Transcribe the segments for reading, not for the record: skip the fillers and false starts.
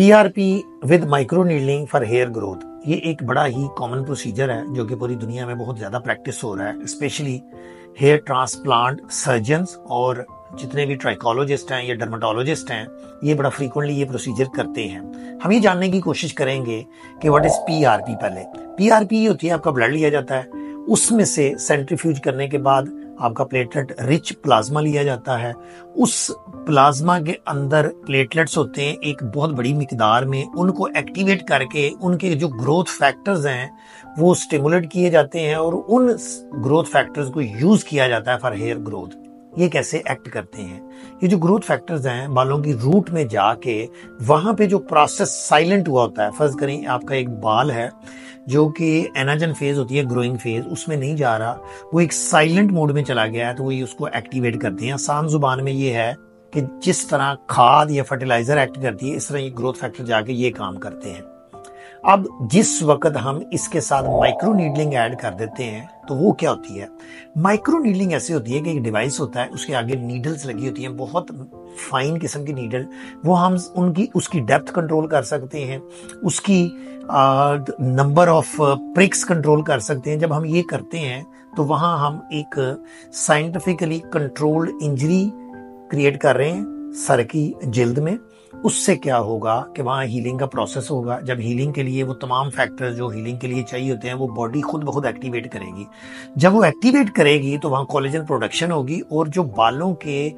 PRP with micro needling for hair growth ये एक बड़ा ही कॉमन प्रोसीजर है जो कि पूरी दुनिया में बहुत ज़्यादा प्रैक्टिस हो रहा है, स्पेशली हेयर ट्रांसप्लांट सर्जन्स और जितने भी ट्राइकोलॉजिस्ट हैं या डर्मेटोलॉजिस्ट हैं, ये बड़ा फ्रीक्वेंटली ये प्रोसीजर करते हैं। हम ये जानने की कोशिश करेंगे कि व्हाट इज पीआरपी। पहले पीआरपी होती है, आपका ब्लड लिया जाता है, उसमें से सेंट्रीफ्यूज करने के बाद आपका प्लेटलेट रिच प्लाज्मा लिया जाता है। उस प्लाज्मा के अंदर प्लेटलेट्स होते हैं एक बहुत बड़ी मिकदार में, उनको एक्टिवेट करके उनके जो ग्रोथ फैक्टर्स हैं वो स्टिमुलेट किए जाते हैं और उन ग्रोथ फैक्टर्स को यूज किया जाता है फॉर हेयर ग्रोथ। ये कैसे एक्ट करते हैं? ये जो ग्रोथ फैक्टर्स हैं बालों की रूट में जाके वहां पे जो प्रोसेस साइलेंट हुआ होता है, फर्ज करें आपका एक बाल है जो कि एनाजन फेज होती है, ग्रोइंग फेज, उसमें नहीं जा रहा, वो एक साइलेंट मोड में चला गया है, तो वो उसको एक्टिवेट करते हैं। आसान जुबान में ये है कि जिस तरह खाद या फर्टिलाइजर एक्ट करती है, इस तरह ये ग्रोथ फैक्टर जाके ये काम करते हैं। अब जिस वक्त हम इसके साथ माइक्रो नीडलिंग ऐड कर देते हैं तो वो क्या होती है? माइक्रो नीडलिंग ऐसी होती है कि एक डिवाइस होता है, उसके आगे नीडल्स लगी होती हैं, बहुत फाइन किस्म की नीडल, वो हम उसकी डेप्थ कंट्रोल कर सकते हैं, उसकी नंबर ऑफ प्रिक्स कंट्रोल कर सकते हैं। जब हम ये करते हैं तो वहां हम एक साइंटिफिकली कंट्रोल्ड इंजरी क्रिएट कर रहे हैं सर की जिल्द में। उससे क्या होगा कि वहाँ हीलिंग का प्रोसेस होगा। जब हीलिंग के लिए वो तमाम फैक्टर्स जो हीलिंग के लिए चाहिए होते हैं वो बॉडी खुद ब खुद एक्टिवेट करेगी। जब वो एक्टिवेट करेगी तो वहाँ कोलेजन प्रोडक्शन होगी और जो बालों के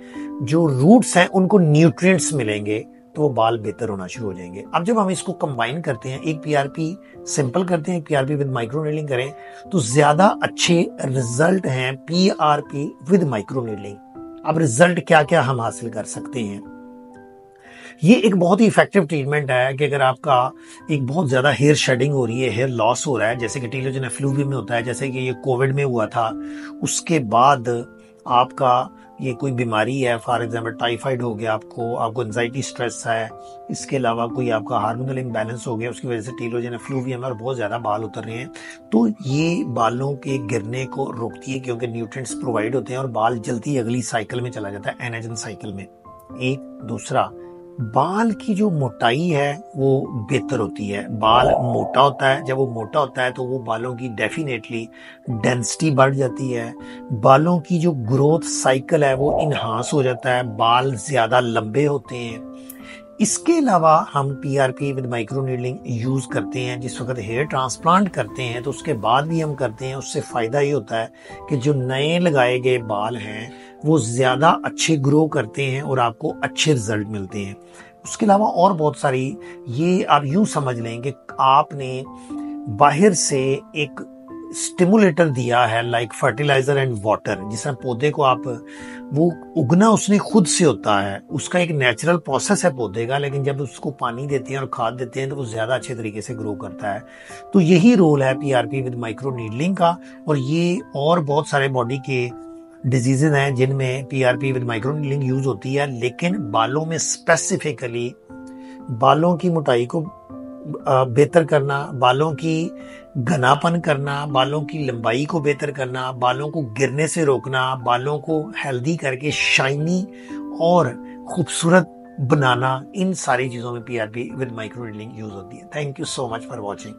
जो रूट्स हैं उनको न्यूट्रिएंट्स मिलेंगे, तो वो बाल बेहतर होना शुरू हो जाएंगे। अब जब हम इसको कंबाइन करते हैं, एक पीआरपी सिंपल करते हैं, पीआरपी विद माइक्रो नीडलिंग करें, तो ज्यादा अच्छे रिजल्ट हैं पीआरपी विद माइक्रो नीडलिंग। अब रिजल्ट क्या क्या हम हासिल कर सकते हैं? ये एक बहुत ही इफेक्टिव ट्रीटमेंट है कि अगर आपका एक बहुत ज्यादा हेयर शेडिंग हो रही है, हेयर लॉस हो रहा है, जैसे कि टेलोजन एफ्लूवियम में होता है, जैसे कि ये कोविड में हुआ था, उसके बाद आपका ये कोई बीमारी है, फॉर एग्जांपल टाइफाइड हो गया, आपको एंजाइटी स्ट्रेस है, इसके अलावा कोई आपका हार्मोनल इम्बैलेंस हो गया, उसकी वजह से टेलोजन एफ्लूवियम और बहुत ज्यादा बाल उतर रहे हैं, तो ये बालों के गिरने को रोकती है क्योंकि न्यूट्रिएंट्स प्रोवाइड होते हैं और बाल जल्दी अगली साइकिल में चला जाता है, एनाजन साइकिल में। एक दूसरा, बाल की जो मोटाई है वो बेहतर होती है। बाल मोटा होता है, जब वो मोटा होता है तो वो बालों की डेफिनेटली डेंसिटी बढ़ जाती है, बालों की जो ग्रोथ साइकिल है वो इनहांस हो जाता है, बाल ज्यादा लंबे होते हैं। इसके अलावा हम PRP with micro needling use करते हैं जिस वक्त हेयर ट्रांसप्लांट करते हैं, तो उसके बाद भी हम करते हैं। उससे फायदा ये होता है कि जो नए लगाए गए बाल हैं वो ज्यादा अच्छे ग्रो करते हैं और आपको अच्छे रिजल्ट मिलते हैं। उसके अलावा और बहुत सारी, ये आप यूं समझ लें कि आपने बाहर से एक स्टिमुलेटर दिया है लाइक फर्टिलाइजर एंड वाटर, जिस तरह पौधे को आप, वो उगना उसने खुद से होता है, उसका एक नेचुरल प्रोसेस है पौधे का, लेकिन जब उसको पानी देते हैं और खाद देते हैं तो वो ज्यादा अच्छे तरीके से ग्रो करता है। तो यही रोल है पीआरपी विद माइक्रो नीडलिंग का। और ये और बहुत सारे बॉडी के डिजीजेज हैं जिनमें PRP with micro needling use होती है, लेकिन बालों में स्पेसिफिकली बालों की मोटाई को बेहतर करना, बालों की घनापन करना, बालों की लंबाई को बेहतर करना, बालों को गिरने से रोकना, बालों को हेल्दी करके शाइनी और खूबसूरत बनाना, इन सारी चीजों में PRP with micro needling use होती है। Thank you so much for watching.